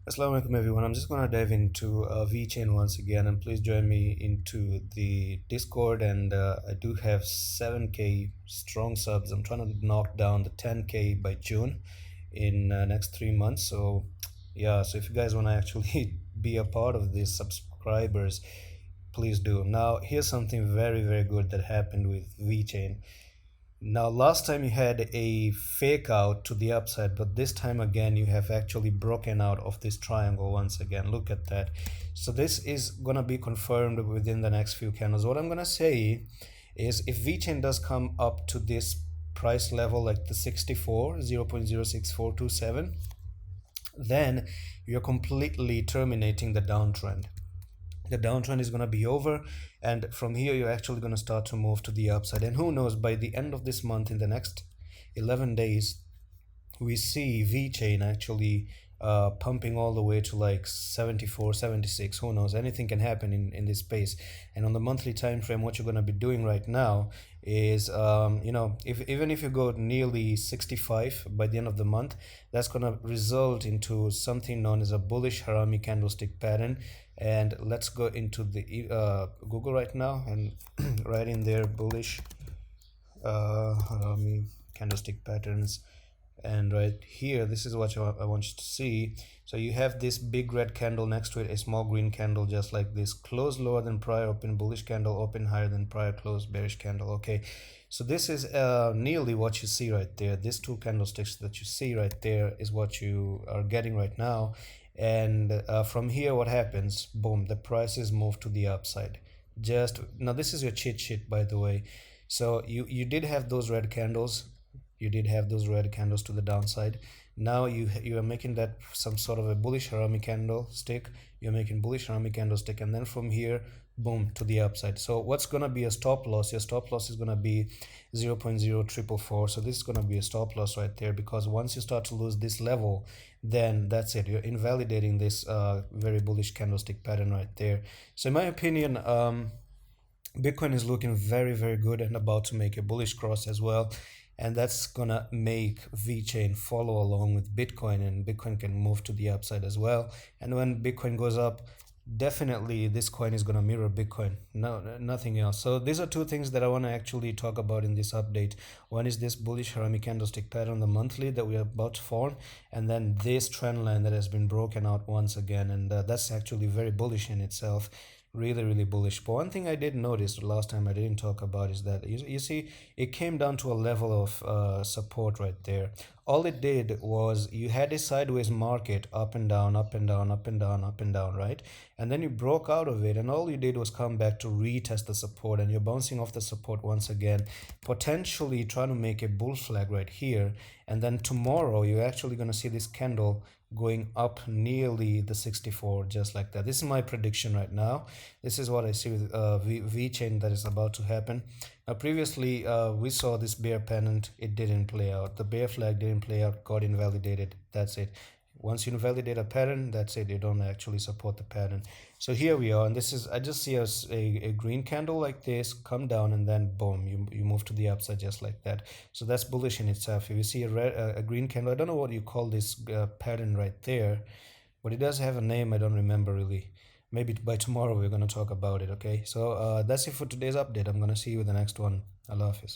Assalamu alaikum everyone. I'm just gonna dive into Vechain once again, and please join me into the Discord. And I do have 7K strong subs. I'm trying to knock down the 10K by June in next 3 months. So yeah, so if you guys wanna actually be a part of these subscribers, please do. Now here's something very good that happened with Vechain. Now, last time you had a fake out to the upside, but this time again you have actually broken out of this triangle once again. Look at that. So this is gonna be confirmed within the next few candles. What I'm gonna say is if VChain does come up to this price level like the 64, 0.06427, then you're completely terminating the downtrend is going to be over, and from here you're actually going to start to move to the upside. And who knows, by the end of this month, in the next 11 days, we see VChain actually pumping all the way to like 74, 76. Who knows, anything can happen in this space. And on the monthly time frame, what you're going to be doing right now is if even if you go nearly 65 by the end of the month, that's going to result into something known as a bullish harami candlestick pattern. And let's go into the Google right now and write in there bullish harami candlestick patterns. And right here, this is what I want you to see. So you have this big red candle, next to it a small green candle just like this, close lower than prior open bullish candle, open higher than prior close bearish candle. Okay, so this is nearly what you see right there. These two candlesticks that you see right there is what you are getting right now. And from here, what happens? Boom, the prices move to the upside. Just now, this is your cheat sheet, by the way. So you did have those red candles, you did have those red candles to the downside. Now you are making that some sort of a bullish harami candlestick. You're making bullish harami candlestick, and then from here, boom, to the upside. So what's gonna be a stop loss? Your stop loss is gonna be 0.0444. So this is gonna be a stop loss right there, because once you start to lose this level, then that's it. You're invalidating this very bullish candlestick pattern right there. So in my opinion, Bitcoin is looking very good and about to make a bullish cross as well, and that's gonna make VChain follow along with Bitcoin, and Bitcoin can move to the upside as well. And when Bitcoin goes up, definitely this coin is gonna mirror Bitcoin, nothing else. So these are two things that I want to actually talk about in this update. One is this bullish harami candlestick pattern on the monthly that we are about to form, and then this trend line that has been broken out once again, and that's actually very bullish in itself, really bullish. But one thing I did notice the last time I didn't talk about is that you see it came down to a level of support right there. All it did was you had a sideways market, up and down, up and down, up and down, up and down, right? And then you broke out of it, and all you did was come back to retest the support, and you're bouncing off the support once again, potentially trying to make a bull flag right here. And then tomorrow you're actually going to see this candle going up nearly the 64, just like that. This is my prediction right now. This is what I see with VChain that is about to happen. Now previously we saw this bear pennant, it didn't play out. The bear flag didn't play out, got invalidated. That's it. Once you invalidate a pattern, that's it. You don't actually support the pattern. So here we are, and this is, I just see a green candle like this come down, and then boom, you move to the upside just like that. So that's bullish in itself. If you see a green candle, I don't know what you call this pattern right there, but it does have a name. I don't remember really. Maybe by tomorrow we're going to talk about it. Okay, so that's it for today's update. I'm going to see you in the next one. Allah Hafiz.